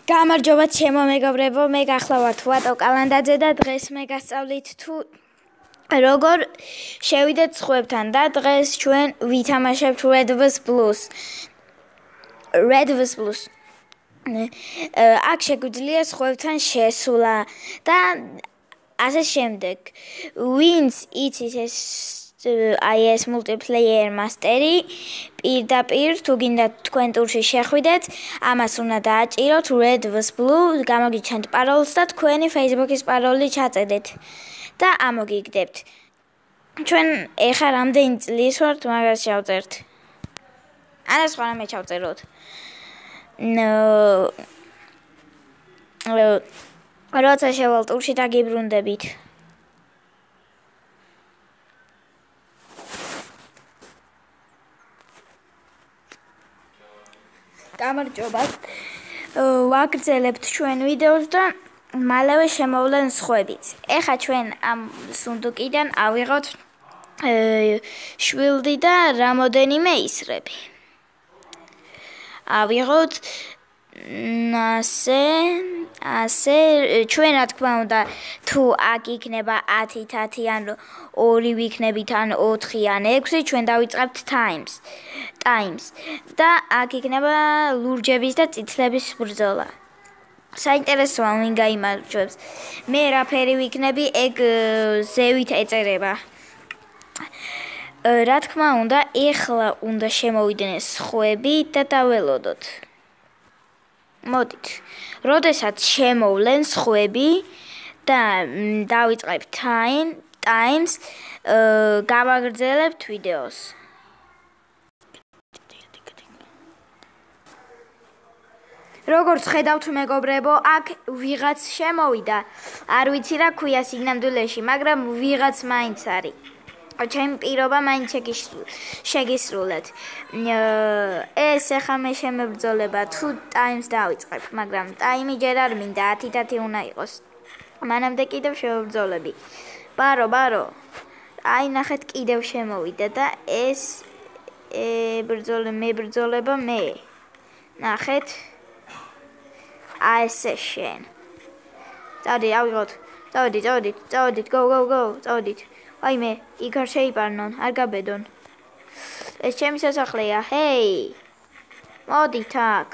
გამარჯობა ჩემო მეგობრებო, მე გახლავართ ვატო კალანდაძე და დღეს მე გასწავლით თუ როგორ შევიდეთ სხვებთან და დღეს ჩვენ ვითამაშებთ Red vs Blues. აქ შეგვიძლია სხვებთან შესვლა და ასე შემდეგ. ვინც იცის ეს multiplayer masteri პირდაპირ თუ გინდა თქვენ ტურში შეხვიდეთ, ამას უნდა დააჭიროთ Red vs Blue, გამოგიჩენთ პაროლს და თქვენი Facebook-ის პაროლი ჩაწერეთ და ამოგიგდებთ. ჩვენ ეხლა რამდენი წლის ვართ, მაგას შევწერთ. არა სხვა რამე ჩავწეროთ. როცა შევალ ტურში დაგიბრუნდებით. გამარჯობა. ვაგრძელებთ ჩვენ ვიდეოს და მალევე შემოვლენ სხვებიც. ეხლა ჩვენ ამ სუნდუკიდან ავიღოთ შვილდი და რამოდენიმე ისრები. ავიღოთ ასე ჩვენ რა თქმა უნდა თუ აქ იქნება 10 ან 2 ვიქნებით ან 4 ან 6 ჩვენ დავიწყებთ times და აქ იქნება ლურჯების და წითლების ბრძოლა. საინტერესოა ვინ გაიმარჯვებს. მე რაფერი ვიქნები ეგ ზევით ეწერება. რა თქმა უნდა ეხლა უნდა შემოვიდნენ სხვები და დაველოდოთ. მოდით. როდესაც შემოვლენ სხვები და დავიწყებთ times გავაგრძელებთ ვიდეოს. როგორც ხედავთ მეგობრებო, აქ ვიღაც შემოვიდა. არ ვიცი რა ქვია სიგნამდვილეში, მაგრამ ვიღაც მაინც არის. ჩემი პირობა მაინც შეგისრულეთ. ეს ახლა მე შემებრძოლება თუ times დავიწყებ, მაგრამ ტაიმი ჯერ არ მინდა 10 უნდა იყოს. მანამდე კიდევ შევებრძოლები. ბარო. აი ნახეთ კიდევ შემოვიდა და ეს მებრძოლება მე. ნახეთ. ესე შენ. ავიღოთ. წავედით, go, წავედით. აი მე, იქ არ შეიპარნონ, არ გაბედონ. ეს ჩემი სასახლეა, ჰეი. მოდით აქ.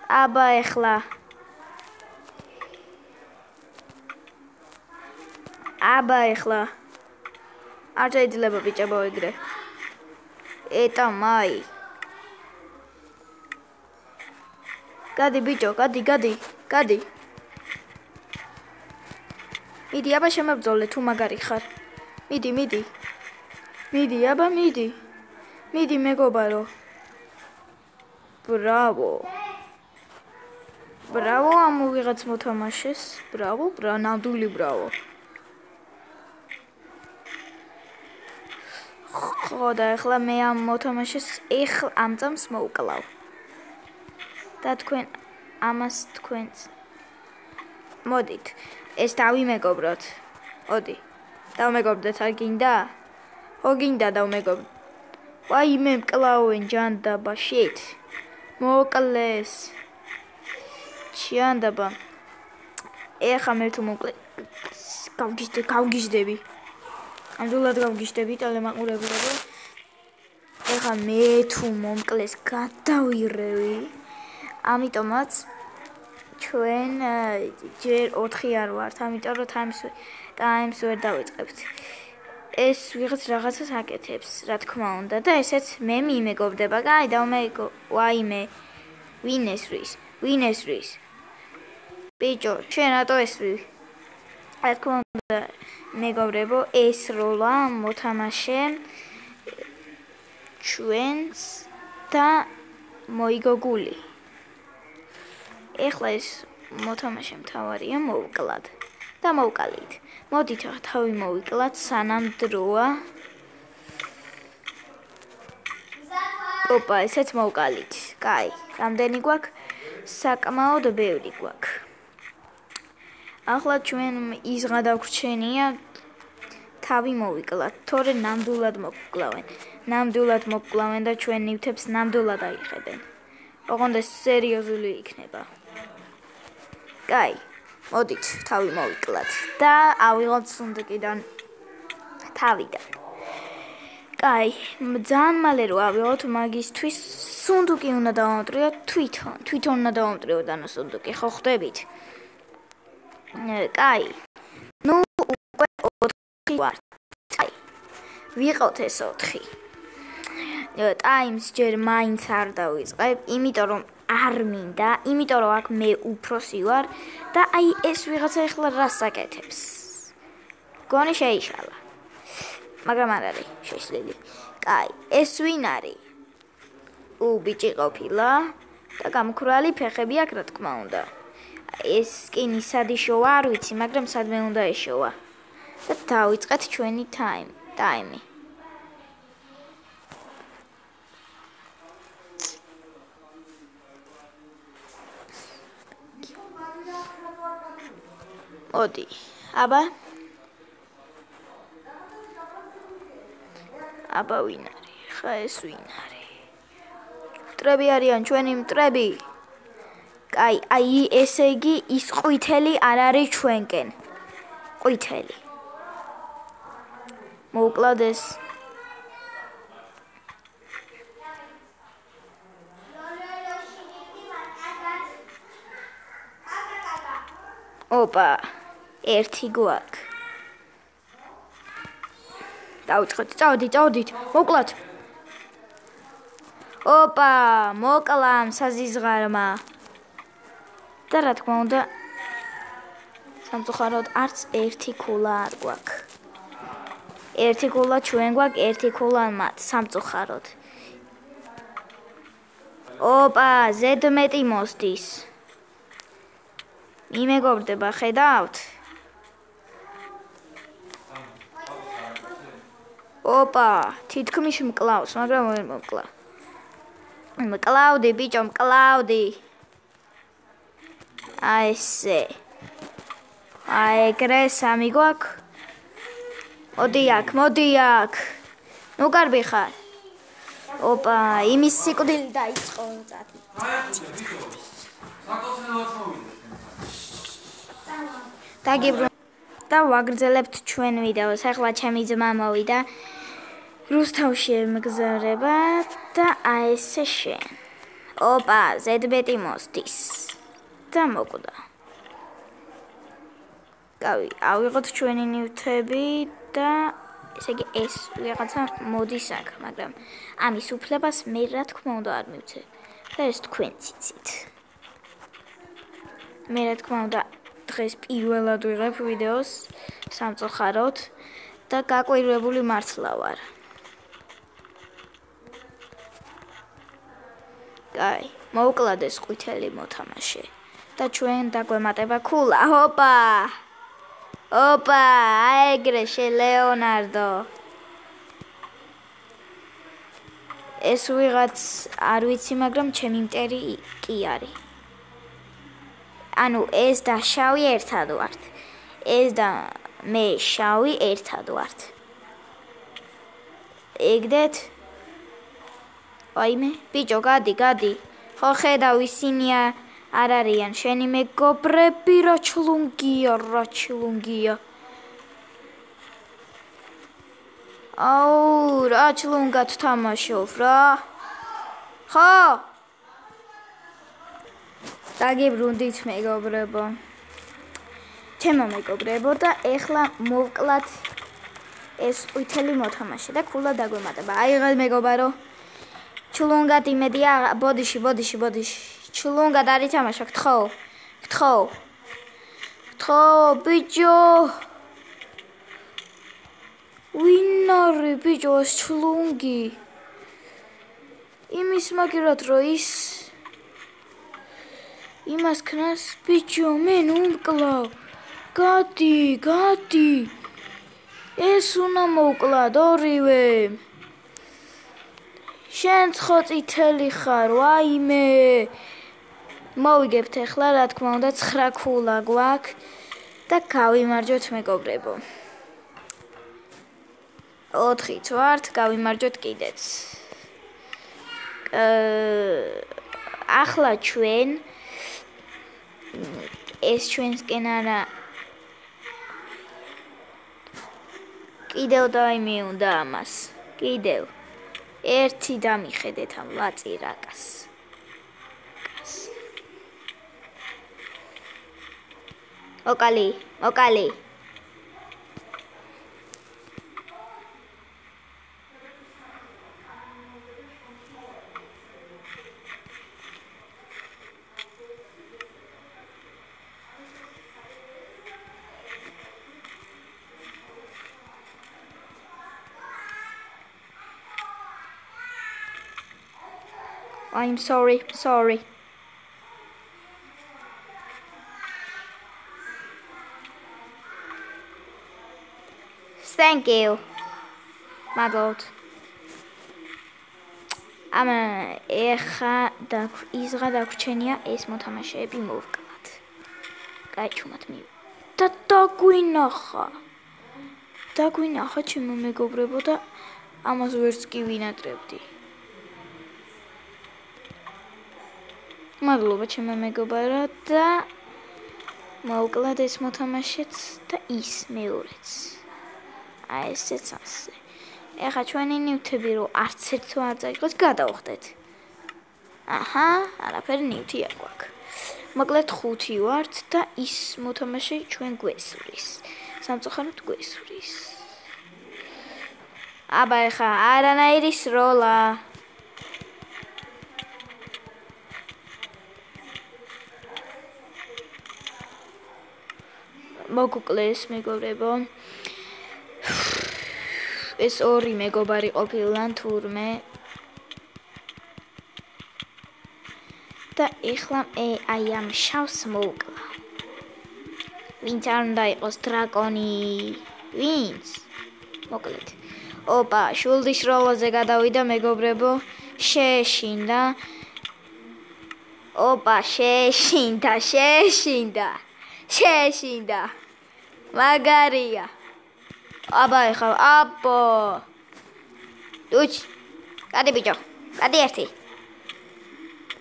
აბა ეხლა. არ შეიძლება ბიჭებო ეგრე. ეტა მაი. გადი ბიჭო, გადი. მიდი, აბა შემებრძოლე თუ მაგარი ხარ. მიდი. აბა მიდი. მიდი მეგობარო. ბრავო ამ ვიღაც მოთამაშეს. ნამდვილი ბრავო. ხო და ეხლა მე ამ მოთამაშეს ამ წამს მოვკლავ. და თქვენ ამას თქვენს მოდით ეს დავიმეგობროთ. მოდი დავმეგობრდეთ, არ გინდა? ხო გინდა დავმეგობრდეთ. ვაიმე მკლავენ ჯანდაბა shit. მოკლეს. ჯანდაბა. ეხა მე თუ მოკლე გავგიჟდები. ამდულად გავგიჟდები ტელემაყურებლებო. ეხა მე თუ მომკლეს გადავირევი. ამიტომაც ჩვენ ჯერ 4 არ ვართ, ამიტომ რომ times ვერ დავიწყებთ. ეს ვიღაც რაღაცას აკეთებს, რა თქმა უნდა და ესეც მე მიმეგობრდება. კაი, ვაიმე. ვინ ესვრის? ბიჭო, შენ რატო ესვრი? რა თქმა უნდა, მეგობრებო, ესროლა მოთამაშე ჩვენს და მოიგო გული. ეხლა ეს მოთამაშე მთავარია მოვკლად და მოვკალით. მოდით ახლა თავი მოვიკლათ სანამ დროა. ოპა, ესეც მოვკალით. კაი, რამდენი გვაქვს? საკმაოდ ბევრი გვაქვს. ახლა ჩვენ იზღა დაგვრჩენია თავი მოვიკლათ, თორე ნამდვილად მოგკლავენ და ჩვენ ნივთებს ნამდვილად აიღებენ. ოღონდ ეს სერიოზული იქნება. კაი, მოდით თავი მოვიკლათ და ავიღოთ სუნდუკიდან თავიდან. კაი, ძალიან მალე რო ავიღოთ მაგისთვის სუნდუკი უნდა დავამტვრიოთ თვითონ უნდა დავამტვრიოთ ანუ სუნდუკი, ხო ხვდებით? კაი. ნუ უკვე 4 ვართ. კაი. ვიყავთ ეს 4. ტაიმს ჯერ მაინც არ დავიწყებ, იმიტომ რომ არ მინდა, იმიტომ რომ აქ მე უფროსი ვარ და აი ეს ვიღაცა ახლა რას აკეთებს. გონი შეიშალა. მაგრამ არ არის შეშლილი. კაი, ეს ვინ არის? ბიჭი ყოფილა და გამქრალი ფეხები აქვს, რა თქმა უნდა. ეს სკინი სად იშოვა, არ ვიცი, მაგრამ სადმე უნდა ეშოვა. და დავიწყეთ ჩვენი ტაიმი. მოდი, აბა ვინ არის? ხა ეს ვინ არის? მტრები არიან ჩვენი მტრები. კაი, აი ესე იგი ის ყვითელი არ არის ჩვენკენ. ყვითელი. მოუკლად ეს. ოპა, ერთი გვაქვს. დავიწყოთ, წავდით, მოკლათ. ოპა, მოკლამ საზიზღარმა. და რა თქმა უნდა, სამწუხაროდ არც ერთი ქულა არ გვაქვს. ერთი ქულა ჩვენ გვაქვს, ერთი ქულა მათ, სამწუხაროდ. ოპა, ზედმეტი მოსდის. იმეგობრდება, ხედავთ? ოპა, თითქმის მკლავს, მაგრამ ვერ მოკლა. მკლავდი, ბიჭო, მკლავდი. აი ესე. აი ეგრე სამი გვაქვს. მოდი აქ. ნუ კარბი ხარ. ოპა, იმის სიკვდილი დაიწყო წათი. და ვაგრძელებთ ჩვენ ვიდეოს. ახლა ჩემი ძმა მოვიდა. რუსთავში ემგზავრება და აი ესე შენ. ოპა, ზედმეტი მოსდის. და მოკვდა. კაი, ავიღოთ ჩვენი ნივთები და ესე იგი ეს ვიღაცა მოდის აქ, მაგრამ ამის უფლებას მე რა თქმა უნდა არ მივცე. და ეს თქვენ ციცით. მე რა თქმა უნდა დღეს პირველად ვიღებ ვიდეოს სამწუხაროდ და გაკვირვებული მართლა ვარ. კაი, მოუკლად ეს ყვითელი მოთამაშე და ჩვენ დაგვემატება ქულა. ოპა, აეგრე ლეონარდო. ეს ვიღაც არ ვიცი, მაგრამ ჩემი მტერი კი არის. ანუ ეს და შავი ერთად ვართ. ეს და მე შავი ერთად ვართ. ეგდეთ? აიმე, ბიჭო, გადი. ხო ხედავ ისინი არ არიან შენი მეგობრები, რა ჩლუნგია. აუ, რა ჩლუნგად თამაშობ რა. ხო? დაგიბრუნდით მეგობრებო. ჩემო მეგობრებო და ეხლა მოვკლათ ეს ყვითელი მოთამაშე და ქულა დაგვემატება. აიღე მეგობარო. ჩლუნგად იმედია, ბოდიში. ჩლუნგად არ ითამაშა, გთხოვ, ბიჭო. ვინ არის ბიჭო ეს ჩლუნგი? იმის მაგერად რო ის იმას ქნას, ბიჭო, მე ნუ მკლავ. გადი. ეს უნდა მოვკლად ორივე. შენც ხო წითელი ხარ, ვაიმე. მოვიგებთ ახლა, რა თქმა უნდა, 9 ქულა გვაქვს და გავიმარჯვოთ მეგობრებო. 4-ით ვართ, გავიმარჯვოთ კიდეც. ახლა ჩვენ ეს ჩვენსკენ არა კიდევ დაიმეუნდა ამას კიდევ ერთი დამიხედეთ ამ ლაწირაკას მოკალი I'm sorry. Thank you. My God. ეხა იზღა დაგვრჩენია ეს მოთამაშეები მოვკლათ. გაიჩუმათ და დაგვინახა ჩემო მეგობრებო და ამას ვერც კი ვინატრებდი. მადლობა ჩემო მეგობარო და მოვკლათ ეს მოთამაშეც და ის მეორეც. აი ესეც ასე. ეხა ჩვენი ნივთები რო არც ერთო არ წაიღოს გადავხდეთ. აჰა, არაფერი ნივთი არ გვაქვს. მოკლედ 5 ვართ და ის მოთამაშე ჩვენ გვესვრის. სამწუხაროდ გვესვრის. აბა ეხა არანაირი სროლა. მოგუკლეს მეგობრებო. ეს ორი მეგობარი ყოფილან თურმე და ეხლა აი ამ შავს მოვკლა. ვინც არ უნდა იყოს დრაკონი? ვინც? მოკლედ. ოპა, შულდის როლოზე გადავიდა მეგობრებო. შეშინდა. ოპა, შეშინდა. მაგარია. აბა ეხლა აბო. დუჩ. გადი ბიჭო.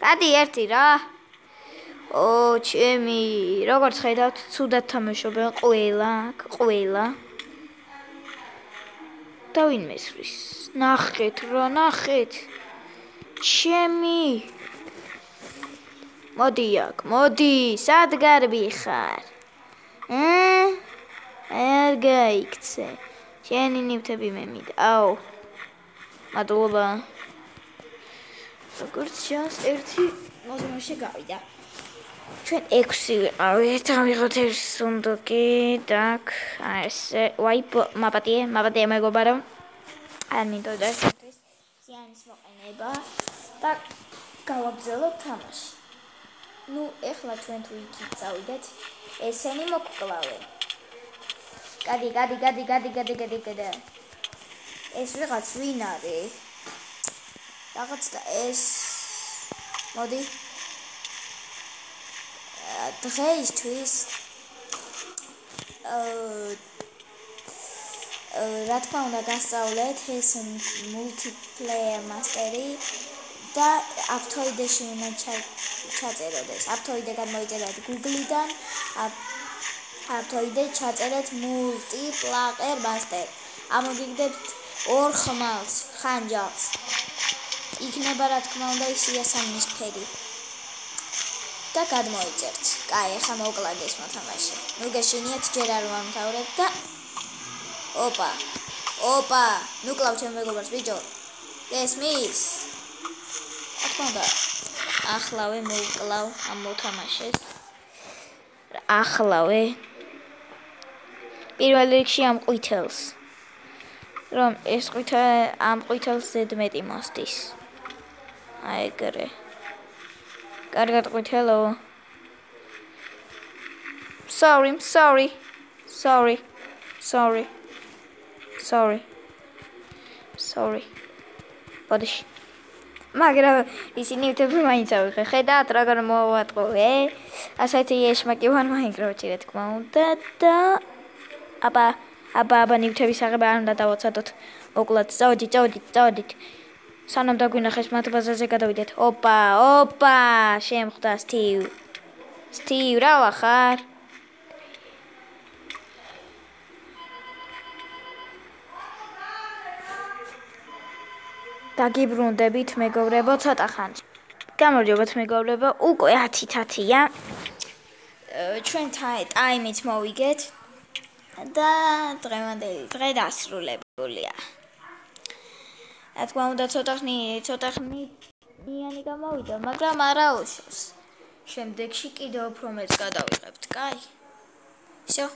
გადი ერთი რა. ო, ჩემი, როგორც ხედავთ, ცუდად თამაშობენ ყველა. და ვინ მესვრის? ნახეთ. ჩემი. მოდი, სად გარბი ხარ? არ გაიქცე. შენი ნივთები მე მიდაო. მადლობა. როგორც ჩანს, ერთი მოთამაშე გავიდა. ჩვენ 6 ვიყავით, ავიღოთ ერთ სუნდუკი, დაკ, ესე, ვაი, მაპატიე მეგობარო. არ მინდოდა ესთვის ზიანის მოყენება და გავაბრძოლოთ თამაში. ნუ, ეხლა ჩვენ თუ იქით წავიდეთ, ესენი მოგკლავენ. გადი. ეს ვიღაც ვინ არის? რაღაც და ეს მოდი. დღეისთვის რა თქმა უნდა გასწავლეთ ეს multiplayer mastery და aptoide-ში უნდა ჩაწეროთ ეს. aptoide გამოიწერეთ Google-დან. aptoide ჩაწერეთ multiplayer master. ამოგიგდებთ 2 ხმალს, ხანჯალს. იქნება რა თქმა უნდა ის იასამნის ფერი. და გადმოიწერთ. კაი, ახლა მოვკლავთ ეს მოთამაშე. ნუ გეშინიათ ჯერ არ ვამთავრებ და ოპა, ნუ კლავ ჩემ მეგობარს ბიჭო. გესმის? რა თქმა უნდა. ახლავე მოვკლავ ამ მოთამაშეს. პირველ რიგში ამ ყვითელს. რომ ეს ამ ყვითელს ზედმეტი მოსდის. აი ეგრე. კარგად ყვითელო. Sorry. ბოდიში. მაგრამ ისინი თვითონ მაინც ავიღე. ხედავთ როგორ მოვატყოვე. ასეთი ეშმაკი ვარ მაინკრაფტში რა თქმა უნდა და აბა ნივთების აღება არ უნდა დავოცადოთ. მოკლედ წავედით. სანამ დაგვინახეს მათ ბაზაზე გადავიდეთ. ოპა, შემხვდა სტივ. Steve, რა ვახარ? დაგიბრუნდებით მეგობრებო ცოტა ხანს. გამარჯობათ მეგობრებო, უკვე 10:10-ია. ჩვენ ტაიმით მოვიგეთ და დღევანდელი დღე დასრულებულია. რა თქმა უნდა ცოტა ხნიანი გამოვიდა, მაგრამ არა უშავს. შემდეგში კიდევ უფრო მეც გადავიღებთ, კაი? Всё.